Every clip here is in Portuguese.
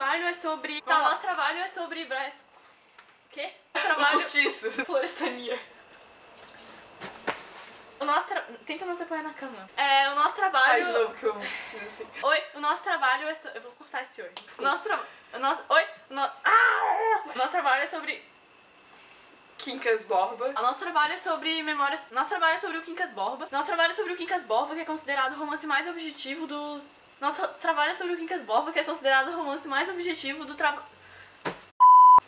trabalho é sobre... Tá, o nosso trabalho é sobre... Quê? O trabalho... Cortiço. Florestania. O nosso Tenta não se apoiar na cama. O nosso trabalho... Faz de novo que eu fiz assim. Oi, o nosso trabalho é sobre... Eu vou cortar esse oi. Desculpa. O nosso trabalho é sobre... Quincas Borba. O nosso trabalho é sobre memórias... Nosso trabalho é sobre o Quincas Borba. Nosso trabalho é sobre o Quincas Borba, que é considerado o romance mais objetivo dos... Nosso trabalho é sobre o Quincas Borba, que é considerado o romance mais objetivo do trabalho...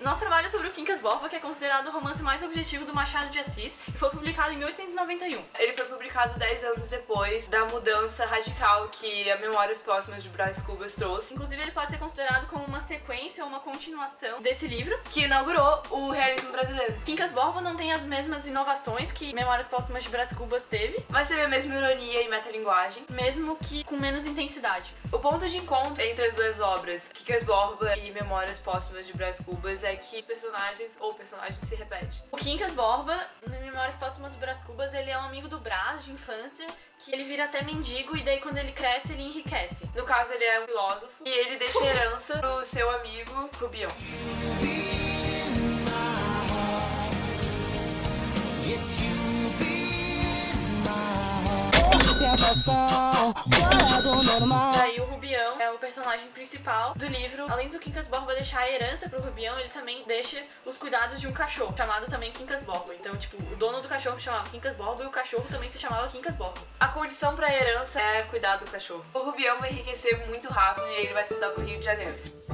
Nosso trabalho é sobre o Quincas Borba, que é considerado o romance mais objetivo do Machado de Assis e foi publicado em 1891. Ele foi publicado 10 anos depois da mudança radical que a Memórias Póstumas de Brás Cubas trouxe. Inclusive, ele pode ser considerado como uma sequência ou uma continuação desse livro, Que inaugurou o realismo brasileiro. Quincas Borba não tem as mesmas inovações que Memórias Póstumas de Brás Cubas teve, Mas teve a mesma ironia e metalinguagem. mesmo que com menos intensidade. O ponto de encontro entre as duas obras, Quincas Borba e Memórias Póstumas de Brás Cubas, é que personagens se repetem. O Quincas Borba, no Memórias Póstumas de Brás Cubas, ele é um amigo do Brás de infância, que ele vira até mendigo e daí quando ele cresce, ele enriquece. No caso, ele é um filósofo e ele deixa herança pro seu amigo Rubião. Daí o Rubião é o personagem principal do livro. Além do Quincas Borba deixar a herança pro Rubião, ele também deixa os cuidados de um cachorro, chamado também Quincas Borba. Então, tipo, o dono do cachorro se chamava Quincas Borba e o cachorro também se chamava Quincas Borba. A condição pra herança é cuidar do cachorro. O Rubião vai enriquecer muito rápido e ele vai se mudar pro Rio de Janeiro.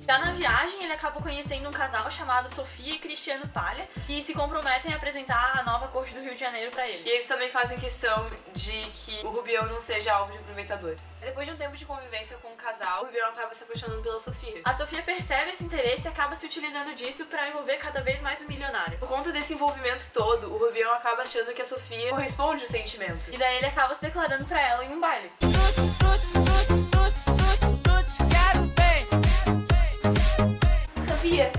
Já na viagem, ele acaba conhecendo um casal chamado Sofia e Cristiano Palha e se comprometem a apresentar a nova corte do Rio de Janeiro pra ele. E eles também fazem questão de que o Rubião não seja alvo de aproveitadores. Depois de um tempo de convivência com o casal, o Rubião acaba se apaixonando pela Sofia. A Sofia percebe esse interesse e acaba se utilizando disso pra envolver cada vez mais o milionário. Por conta desse envolvimento todo, o Rubião acaba achando que a Sofia corresponde ao sentimento. E daí ele acaba se declarando pra ela em um baile. Sofia,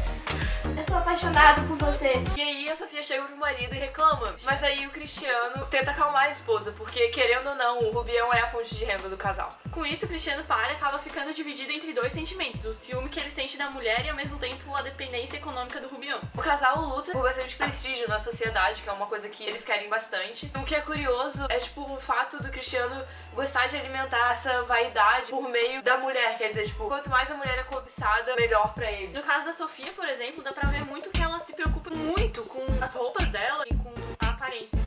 eu sou apaixonada por você. E aí a Sofia chega pro marido e reclama. Mas aí o Cristiano tenta acalmar a esposa, porque querendo ou não, o Rubião é a fonte de renda do casal. Com isso, o Cristiano Palha acaba ficando dividido entre dois sentimentos: o ciúme que ele sente da mulher e ao mesmo tempo a dependência econômica do Rubião. O casal luta por bastante prestígio na sociedade, que é uma coisa que eles querem bastante. O que é curioso é tipo o fato do Cristiano gostar de alimentar essa vaidade por meio da mulher. Quer dizer, tipo, quanto mais a mulher é cobiçada, melhor pra ele. No caso da Sofia, por exemplo, dá pra ver muito que ela se preocupa muito com as roupas dela e com a aparência.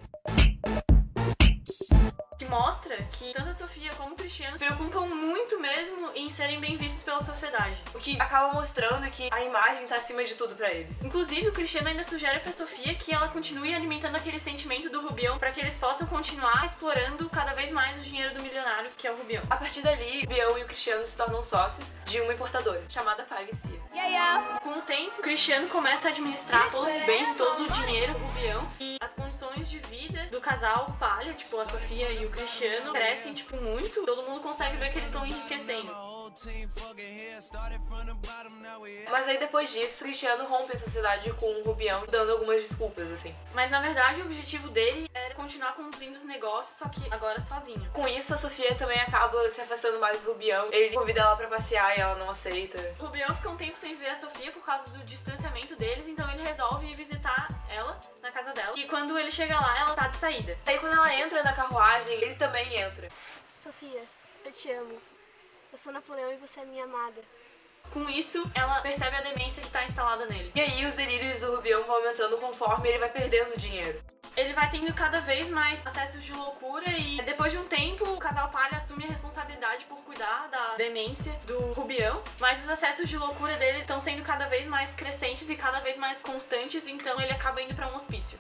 Que mostra que tanto a Sofia como o Cristiano se preocupam muito mesmo em serem bem vistos pela sociedade. O que acaba mostrando que a imagem tá acima de tudo pra eles. Inclusive, o Cristiano ainda sugere pra Sofia que ela continue alimentando aquele sentimento do Rubião pra que eles possam continuar explorando cada vez mais o dinheiro do milionário que é o Rubião. A partir dali, o Rubião e o Cristiano se tornam sócios de uma importadora, chamada Palicia. Com o tempo, o Cristiano começa a administrar todos os bens e todo o dinheiro do Rubião e as condições de vida do casal Palha, tipo a Sofia e o Cristiano, crescem tipo muito. Todo mundo consegue ver que eles estão enriquecendo. Mas aí depois disso, o Cristiano rompe a sociedade com o Rubião, dando algumas desculpas, assim. Mas na verdade o objetivo dele era continuar conduzindo os negócios, só que agora sozinho. Com isso, a Sofia também acaba se afastando mais do Rubião. Ele convida ela pra passear e ela não aceita. O Rubião fica um tempo sem ver a Sofia por causa do distanciamento deles, então ele resolve ir visitar ela na casa dela. E quando ele chega lá, ela tá de saída. Aí quando ela entra na carruagem, ele também entra. Sofia, eu te amo. Eu sou Napoleão e você é minha amada. Com isso, ela percebe a demência que tá instalada nele. E aí os delírios do Rubião vão aumentando conforme ele vai perdendo dinheiro. Ele vai tendo cada vez mais acessos de loucura e depois de um tempo o casal Palha assume a responsabilidade por cuidar da demência do Rubião, mas os acessos de loucura dele estão sendo cada vez mais crescentes e cada vez mais constantes, então ele acaba indo pra um hospício.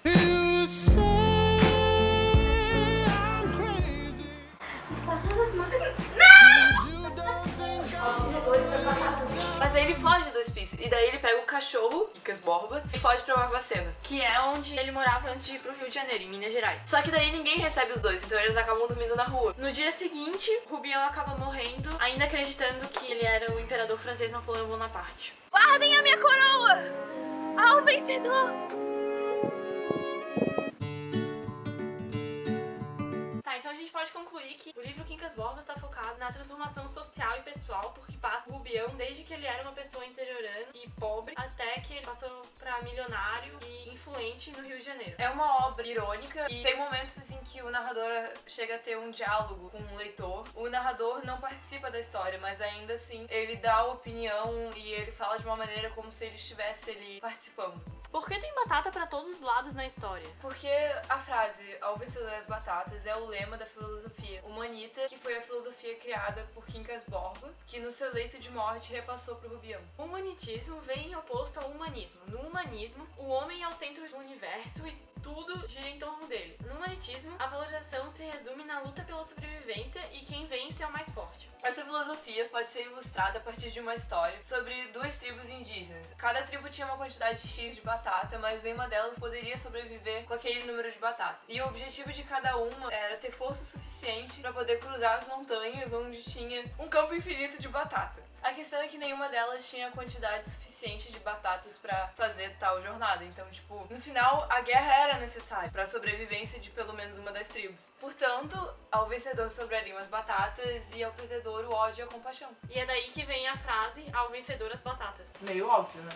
Mas aí ele foge do hospício. E daí ele pega o cachorro, Quincas Borba, e foge pra Barbacena. Que é onde ele morava antes de ir pro Rio de Janeiro, em Minas Gerais. Só que daí ninguém recebe os dois, então eles acabam dormindo na rua. No dia seguinte, Rubião acaba morrendo, ainda acreditando que ele era o imperador francês Napoleão Bonaparte. Guardem a minha coroa! Ao vencedor! Tá, então a gente pode concluir que o livro Quincas Borba está focado a transformação social e pessoal, porque passa o Rubião desde que ele era uma pessoa interiorana e pobre até que ele passou pra milionário e influente no Rio de Janeiro. É uma obra irônica e tem momentos em que o narrador chega a ter um diálogo com o leitor. O narrador não participa da história, mas ainda assim ele dá opinião e ele fala de uma maneira como se ele estivesse ali participando. Por que tem batata pra todos os lados na história? Porque a frase "ao vencedor das batatas" é o lema da filosofia humanita, que foi a filosofia criada por Quincas Borba, que no seu leito de morte repassou pro Rubião. O humanitismo vem oposto ao humanismo. No humanismo, o homem é o centro do universo e tudo gira em torno dele. No humanitismo, a valorização se resume na luta pela sobrevivência e quem vence é o mais forte. Essa filosofia pode ser ilustrada a partir de uma história sobre duas tribos indígenas. Cada tribo tinha uma quantidade X de batata, mas em uma delas poderia sobreviver com aquele número de batata. E o objetivo de cada uma era ter força suficiente para poder cruzar as montanhas onde tinha um campo infinito de batata. A questão é que nenhuma delas tinha a quantidade suficiente de batatas pra fazer tal jornada. Então, tipo, no final, a guerra era necessária pra sobrevivência de pelo menos uma das tribos. Portanto, ao vencedor sobrariam as batatas e ao perdedor o ódio e a compaixão. E é daí que vem a frase "ao vencedor as batatas". Meio óbvio, né?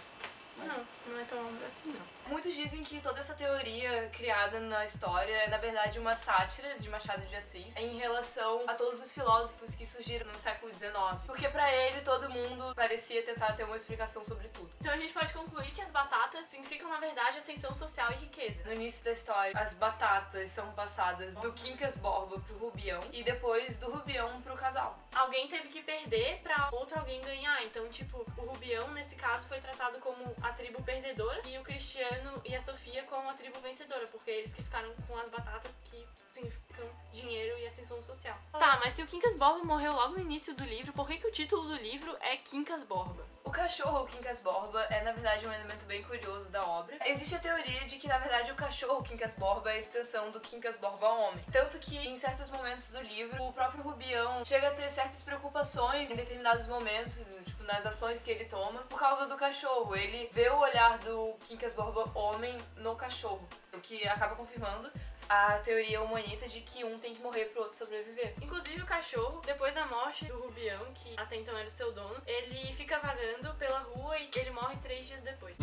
Não é tão óbvio assim, não. Muitos dizem que toda essa teoria criada na história é, na verdade, uma sátira de Machado de Assis em relação a todos os filósofos que surgiram no século XIX. Porque pra ele, todo mundo parecia tentar ter uma explicação sobre tudo. Então a gente pode concluir que as batatas significam, na verdade, ascensão social e riqueza. No início da história, as batatas são passadas do Quincas Borba pro Rubião e depois do Rubião pro casal. Alguém teve que perder pra outro alguém ganhar. Então, tipo, o Rubião, nesse caso, foi tratado como a tribo perdedora e o Cristiano e a Sofia como a tribo vencedora, porque eles que ficaram com as batatas que significam dinheiro e ascensão social. Tá, mas se o Quincas Borba morreu logo no início do livro, por que o título do livro é Quincas Borba? O cachorro Quincas Borba é, na verdade, um elemento bem curioso da obra. Existe a teoria de que, na verdade, o cachorro Quincas Borba é a extensão do Quincas Borba homem. Tanto que, em certos momentos do livro, o próprio Rubião chega a ter certas preocupações em determinados momentos, tipo, nas ações que ele toma, por causa do cachorro. Ele vê o olhar do Quincas Borba homem no cachorro, o que acaba confirmando a teoria humanista de que um tem que morrer pro outro sobreviver. Inclusive o cachorro, depois da morte do Rubião, que até então era o seu dono, ele fica vagando pela rua e ele morre 3 dias depois.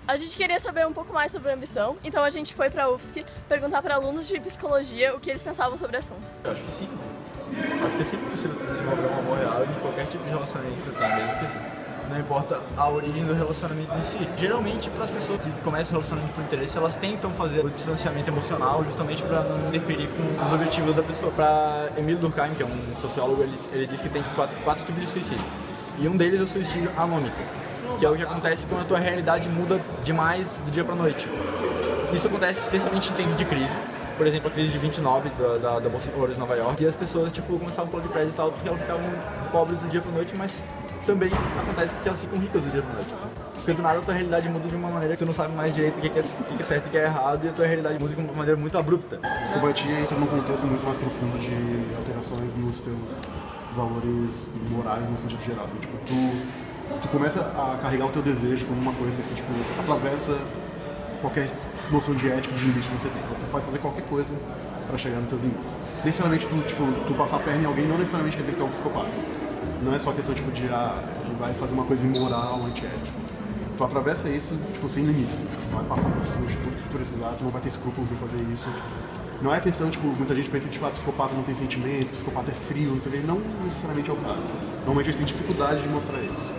A gente queria saber um pouco mais sobre a ambição, então a gente foi pra UFSC perguntar para alunos de psicologia o que eles pensavam sobre o assunto. Eu acho que sim. Acho que é sempre possível desenvolver um amor real em qualquer tipo de relacionamento também, porque não importa a origem do relacionamento em si. Geralmente, para as pessoas que começam o relacionamento por interesse, elas tentam fazer o distanciamento emocional justamente para não interferir com os objetivos da pessoa. Para Emile Durkheim, que é um sociólogo, ele diz que tem quatro tipos de suicídio. E um deles é o suicídio anômico, que é o que acontece quando a tua realidade muda demais do dia para noite. Isso acontece especialmente em tempos de crise. Por exemplo, a crise de 29 da Bolsa de Valores de Nova York. E as pessoas, tipo, começavam a pular de prédio e tal, porque elas ficavam pobres do dia para noite, mas também acontece porque elas ficam ricas do dia pra noite. Porque do nada a tua realidade muda de uma maneira que tu não sabe mais direito o que é certo e o que é errado, e a tua realidade muda de uma maneira muito abrupta. A psicopatia entra num contexto muito mais profundo de alterações nos teus valores morais no sentido geral. Assim, tipo, tu começa a carregar o teu desejo como uma coisa que tipo, atravessa qualquer noção de ética, de limite que você tem. Você pode fazer qualquer coisa para chegar nos teus limites. Necessariamente tu passar a perna em alguém não necessariamente quer dizer que é um psicopata. Não é só questão tipo, de tu vai fazer uma coisa imoral, antiética. Tipo, tu atravessa isso tipo, sem limites. Tu vai passar por cima de tudo que tu precisar, tu não vai ter escrúpulos em fazer isso. Não é questão, tipo, muita gente pensa que tipo, psicopata não tem sentimentos, psicopata é frio, não sei o que. Não necessariamente é o caso. Normalmente eles têm dificuldade de mostrar isso.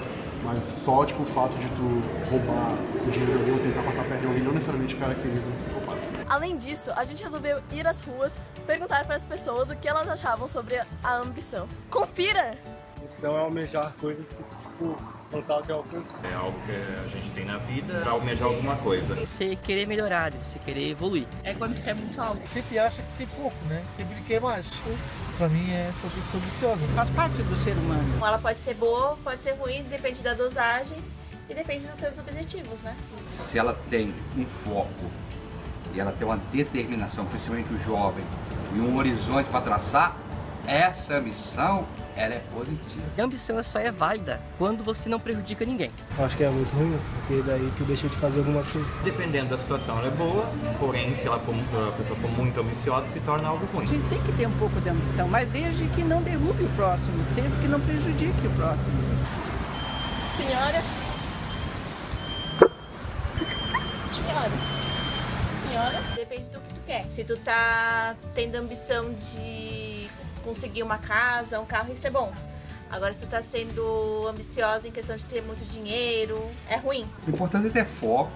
Mas só tipo, o fato de tu roubar o dinheiro de alguém ou tentar passar perto de alguém não necessariamente caracteriza um psicopata. Além disso, a gente resolveu ir às ruas perguntar para as pessoas o que elas achavam sobre a ambição. Confira! Ambição é almejar coisas que tu, tipo, não tá ao teu alcance. É algo que a gente tem na vida para almejar alguma coisa. Você querer melhorar, você querer evoluir. É quando tu quer muito algo. Sempre acha que tem pouco, né? Sempre quer mais. Isso, pra mim, é sobre ambiciosa. Faz parte do ser humano. Ela pode ser boa, pode ser ruim, depende da dosagem e depende dos teus objetivos, né? Se ela tem um foco e ela tem uma determinação, principalmente o jovem, e um horizonte para traçar, essa ambição ela é positiva. A ambição só é válida quando você não prejudica ninguém. Eu acho que é muito ruim, porque daí tu deixa de fazer algumas coisas. Dependendo da situação, ela é boa, porém, se a pessoa for muito ambiciosa, se torna algo ruim. A gente tem que ter um pouco de ambição, mas desde que não derrube o próximo, sempre que não prejudique o próximo. Senhora? Senhora? Depende do que tu quer. Se tu tá tendo ambição de conseguir uma casa, um carro, isso é bom. Agora, se tu tá sendo ambiciosa em questão de ter muito dinheiro, é ruim. O importante é ter foco,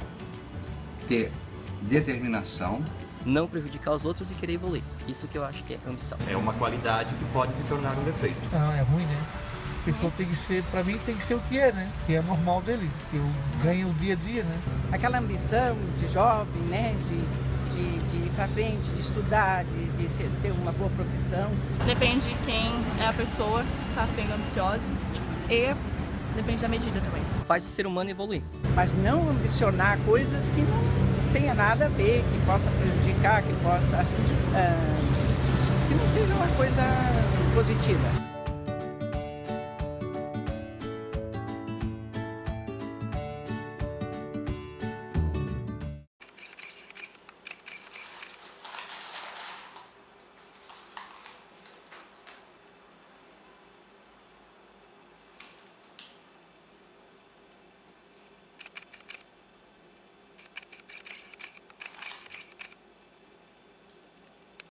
ter determinação, não prejudicar os outros e querer evoluir. Isso que eu acho que é ambição. É uma qualidade que pode se tornar um defeito. Não, é ruim, né? A pessoa tem que ser, pra mim, tem que ser o que é, né? Que é normal dele, que eu ganho o dia a dia, né? Aquela ambição de jovem, né? De ir pra frente, de estudar, de ter uma boa profissão. Depende de quem é a pessoa que está sendo ambiciosa e depende da medida também. Faz o ser humano evoluir. Mas não ambicionar coisas que não tenha nada a ver, que possa prejudicar, que possa... que não seja uma coisa positiva.